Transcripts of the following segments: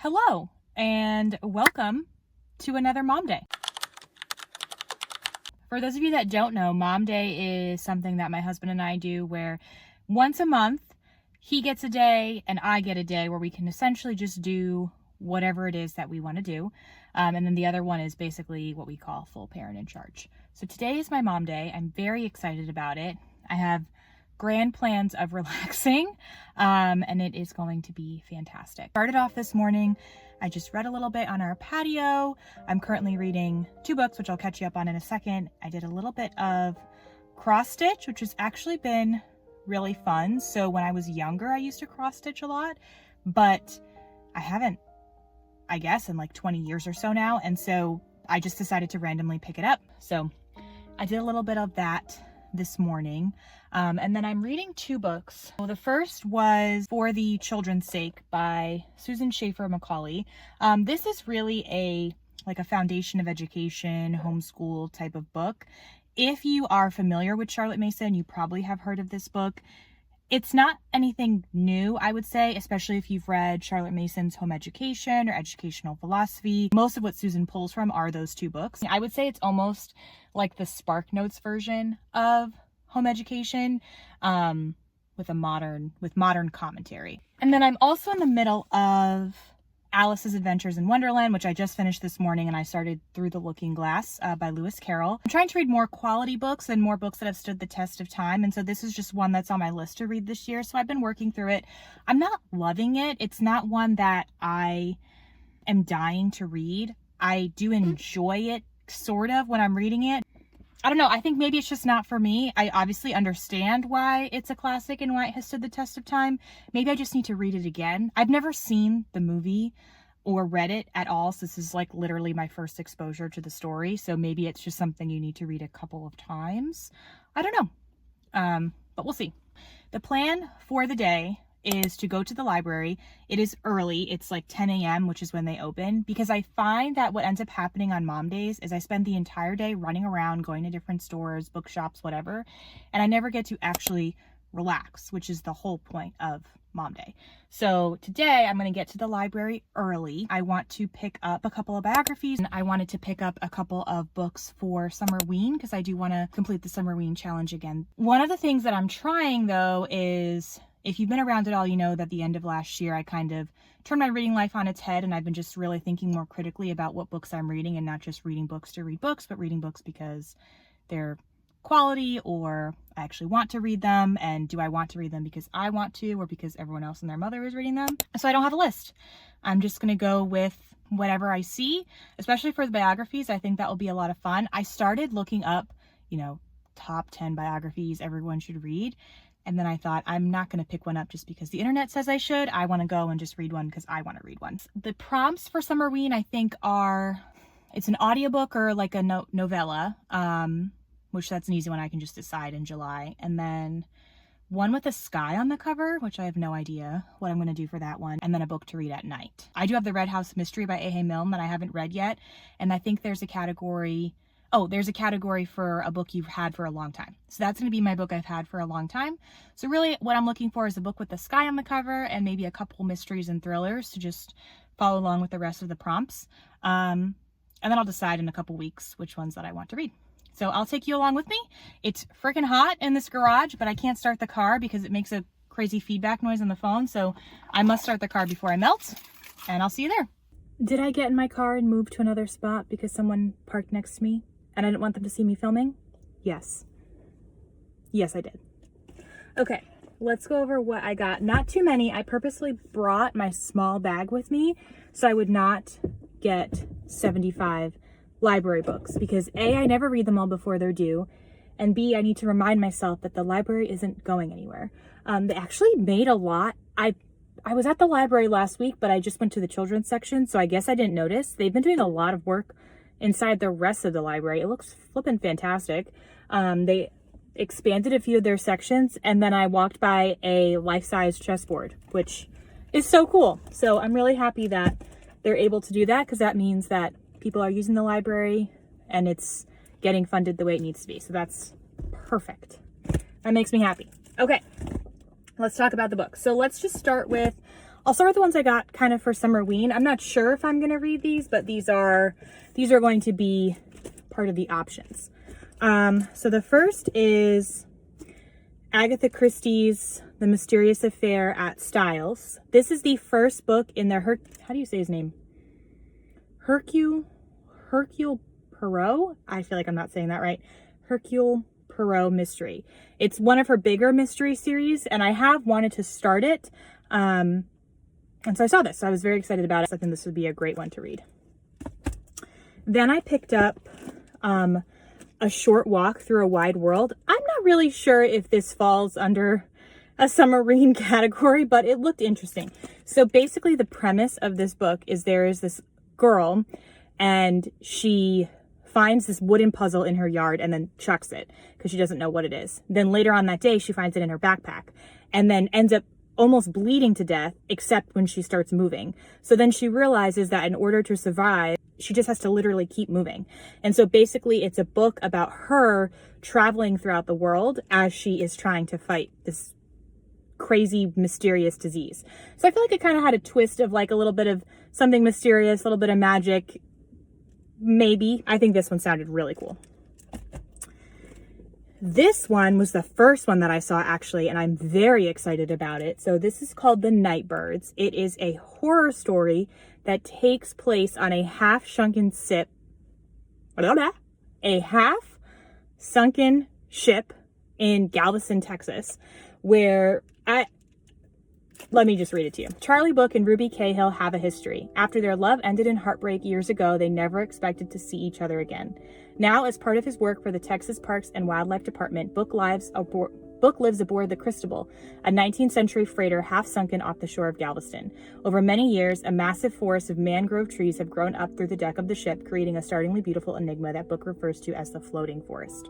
Hello and welcome to another Mom Day. For those of you that don't know, Mom Day is something that my husband and I do where once a month he gets a day and I get a day where we can essentially just do whatever it is that we want to do. And then the other one is basically what we call full parent in charge. So today is my Mom Day. I'm very excited about it. I have grand plans of relaxing, and it is going to be fantastic. Started off this morning, I just read a little bit on our patio. I'm currently reading 2 books, which I'll catch you up on in a second. I did a little bit of cross-stitch, which has actually been really fun. So when I was younger, I used to cross-stitch a lot, but I haven't, I guess, in like 20 years or so now. And so I just decided to randomly pick it up. So I did a little bit of that this morning. And then I'm reading 2 books. Well, the first was For the Children's Sake by Susan Schaefer Macaulay. This is really a foundation of education, homeschool type of book. If you are familiar with Charlotte Mason, you probably have heard of this book. It's not anything new, I would say, especially if you've read Charlotte Mason's Home Education or Educational Philosophy. Most of what Susan pulls from are those 2 books. I would say it's almost like the Spark Notes version of Home Education, with modern commentary. And then I'm also in the middle of Alice's Adventures in Wonderland, which I just finished this morning, and I started Through the Looking Glass by Lewis Carroll. I'm trying to read more quality books and more books that have stood the test of time, and so this is just one that's on my list to read this year, so I've been working through it. I'm not loving it. It's not one that I am dying to read. I do enjoy it, sort of, when I'm reading it. I don't know, I think maybe it's just not for me. I obviously understand why it's a classic and why it has stood the test of time. Maybe I just need to read it again. I've never seen the movie or read it at all, so this is like literally my first exposure to the story. So maybe it's just something you need to read a couple of times. I don't know, but we'll see. The plan for the day is to go to the library. It is early. It's like 10 a.m., which is when they open, because I find that what ends up happening on Mom Days is I spend the entire day running around, going to different stores, bookshops, whatever, and I never get to actually relax, which is the whole point of Mom Day. So today I'm going to get to the library early. I want to pick up a couple of biographies, and I wanted to pick up a couple of books for Summerween because I do want to complete the Summerween challenge again. One of the things that I'm trying though is, if you've been around at all, you know that the end of last year, I kind of turned my reading life on its head, and I've been just really thinking more critically about what books I'm reading, and not just reading books to read books, but reading books because they're quality or I actually want to read them. And do I want to read them because I want to, or because everyone else and their mother is reading them? So I don't have a list. I'm just going to go with whatever I see, especially for the biographies. I think that will be a lot of fun. I started looking up, top 10 biographies everyone should read. And then I thought, I'm not going to pick one up just because the internet says I should. I want to go and just read one because I want to read one. The prompts for Summerween, I think, are, it's an audiobook or like a novella, which that's an easy one I can just decide in July. And then one with a sky on the cover, which I have no idea what I'm going to do for that one. And then a book to read at night. I do have The Red House Mystery by A.H. Milne that I haven't read yet. And I think there's a category for a book you've had for a long time. So that's going to be my book I've had for a long time. So really what I'm looking for is a book with the sky on the cover and maybe a couple mysteries and thrillers to just follow along with the rest of the prompts. And then I'll decide in a couple weeks which ones that I want to read. So I'll take you along with me. It's freaking hot in this garage, but I can't start the car because it makes a crazy feedback noise on the phone. So I must start the car before I melt, and I'll see you there. Did I get in my car and move to another spot because someone parked next to me and I didn't want them to see me filming? Yes. Yes, I did. Okay, let's go over what I got. Not too many. I purposely brought my small bag with me so I would not get 75 library books because A, I never read them all before they're due, and B, I need to remind myself that the library isn't going anywhere. They actually made a lot. I was at the library last week, but I just went to the children's section, so I guess I didn't notice. They've been doing a lot of work inside the rest of the library. It looks flippin' fantastic. They expanded a few of their sections, and then I walked by a life-size chessboard, which is so cool. So I'm really happy that they're able to do that because that means that people are using the library and it's getting funded the way it needs to be. So that's perfect. That makes me happy. Okay, let's talk about the book. So let's just start with, I'll start with the ones I got kind of for Summerween. I'm not sure if I'm going to read these, but these are going to be part of the options. So the first is Agatha Christie's The Mysterious Affair at Styles. This is the first book in the how do you say his name? Hercule Poirot? I feel like I'm not saying that right. Hercule Poirot mystery. It's one of her bigger mystery series, and I have wanted to start it. And so I saw this, so I was very excited about it. So I think this would be a great one to read. Then I picked up A Short Walk Through a Wide World. I'm not really sure if this falls under a Summerween category, but it looked interesting. So basically the premise of this book is there is this girl and she finds this wooden puzzle in her yard and then chucks it because she doesn't know what it is. Then later on that day, she finds it in her backpack and then ends up almost bleeding to death, except when she starts moving. So then she realizes that in order to survive, she just has to literally keep moving. And so basically it's a book about her traveling throughout the world as she is trying to fight this crazy, mysterious disease. So I feel like it kind of had a twist of like a little bit of something mysterious, a little bit of magic. Maybe. I think this one sounded really cool. This one was the first one that I saw actually, and I'm very excited about it. So this is called The Nightbirds. It is a horror story that takes place on a half-sunken ship in Galveston, Texas, where let me just read it to you. Charlie Book and Ruby Cahill have a history. After their love ended in heartbreak years ago, they never expected to see each other again. Now, as part of his work for the Texas Parks and Wildlife Department, Book lives aboard the Cristobal, a 19th century freighter half sunken off the shore of Galveston. Over many years, a massive forest of mangrove trees have grown up through the deck of the ship, creating a startlingly beautiful enigma that Book refers to as the floating forest.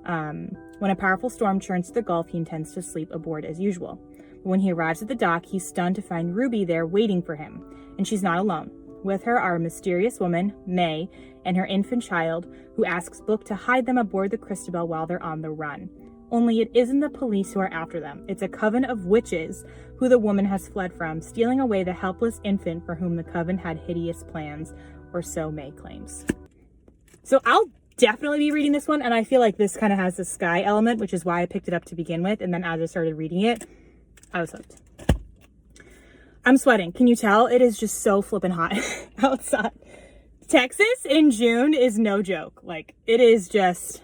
When a powerful storm churns to the Gulf, he intends to sleep aboard as usual. When he arrives at the dock, he's stunned to find Ruby there waiting for him, and she's not alone. With her are a mysterious woman, May, and her infant child, who asks Book to hide them aboard the Cristobal while they're on the run. Only it isn't the police who are after them. It's a coven of witches who the woman has fled from, stealing away the helpless infant for whom the coven had hideous plans, or so May claims. So I'll definitely be reading this one, and I feel like this kind of has the sky element, which is why I picked it up to begin with, and then as I started reading it, I was hooked. I'm sweating. Can you tell? It is just so flippin' hot outside. Texas in June is no joke. Like, it is just,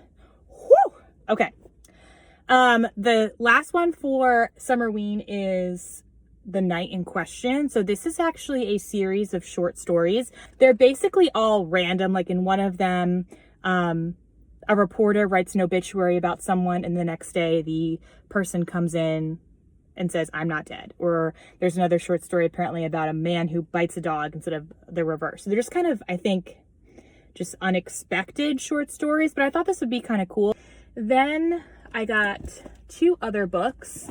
whew. Okay. The last one for Summerween is The Night in Question. So this is actually a series of short stories. They're basically all random. Like in one of them, a reporter writes an obituary about someone and the next day the person comes in and says, I'm not dead. Or there's another short story apparently about a man who bites a dog instead of the reverse. So they're just kind of, I think, just unexpected short stories, but I thought this would be kind of cool. Then I got two other books.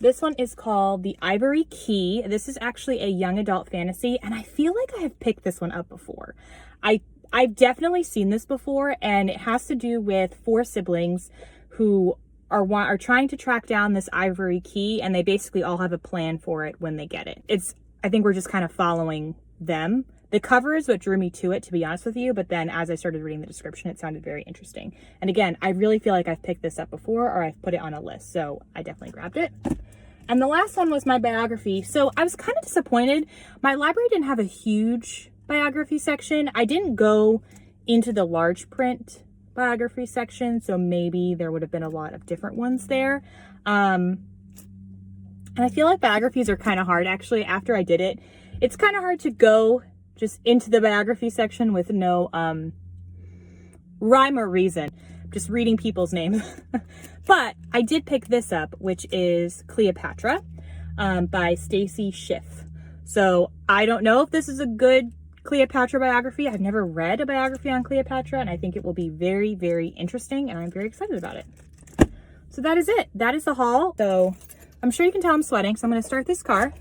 This one is called The Ivory Key. This is actually a young adult fantasy, and I feel like I have picked this one up before. I've definitely seen this before, and it has to do with four siblings who are trying to track down this ivory key, and they basically all have a plan for it when they get it. I think we're just kind of following them. The cover is what drew me to it, to be honest with you, but then as I started reading the description, it sounded very interesting. And again, I really feel like I've picked this up before, or I've put it on a list, so I definitely grabbed it. And the last one was my biography. So I was kind of disappointed. My library didn't have a huge biography section. I didn't go into the large print biography section, so maybe there would have been a lot of different ones there. And I feel like biographies are kind of hard. Actually, after I did it, it's kind of hard to go just into the biography section with no rhyme or reason, just reading people's names. But I did pick this up, which is Cleopatra by Stacy Schiff. So I don't know if this is a good Cleopatra biography. I've never read a biography on Cleopatra, and I think it will be very, very interesting, and I'm very excited about it. So that is it. That is the haul. So I'm sure you can tell I'm sweating, so I'm going to start this car.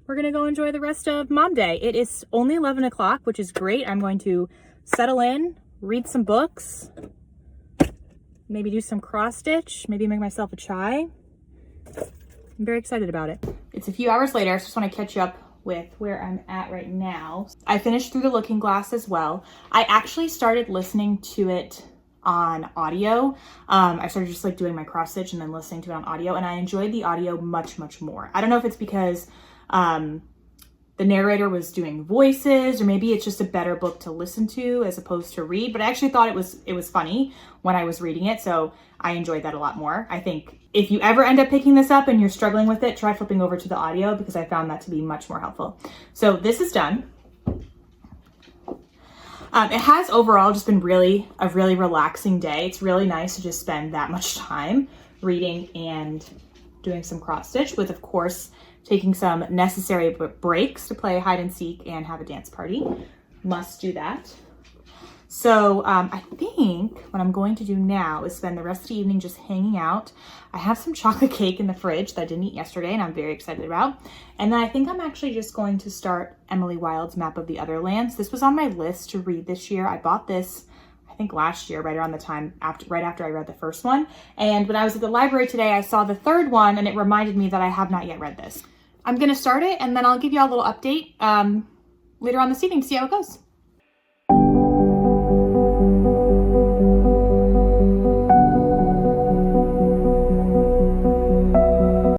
We're going to go enjoy the rest of Mom Day. It is only 11 o'clock, which is great. I'm going to settle in, read some books, maybe do some cross-stitch, maybe make myself a chai, I'm very excited about it. It's a few hours later, so I just want to catch you up with where I'm at right now. I finished through The Looking Glass as well. I actually started listening to it on audio. I started just like doing my cross stitch and then listening to it on audio, and I enjoyed the audio much, much more. I don't know if it's because the narrator was doing voices, or maybe it's just a better book to listen to as opposed to read, but I actually thought it was funny when I was reading it, so I enjoyed that a lot more. I think if you ever end up picking this up and you're struggling with it, try flipping over to the audio, because I found that to be much more helpful. So this is done. It has overall just been a really relaxing day. It's really nice to just spend that much time reading and doing some cross stitch, with, of course, taking some necessary breaks to play hide and seek and have a dance party. Must do that. So I think what I'm going to do now is spend the rest of the evening just hanging out. I have some chocolate cake in the fridge that I didn't eat yesterday and I'm very excited about. And then I think I'm actually just going to start Emily Wilde's Map of the Other Lands. This was on my list to read this year. I bought this, I think last year, right around the time, right after I read the first one. And when I was at the library today, I saw the third one and it reminded me that I have not yet read this. I'm gonna start it and then I'll give you all a little update later on this evening to see how it goes.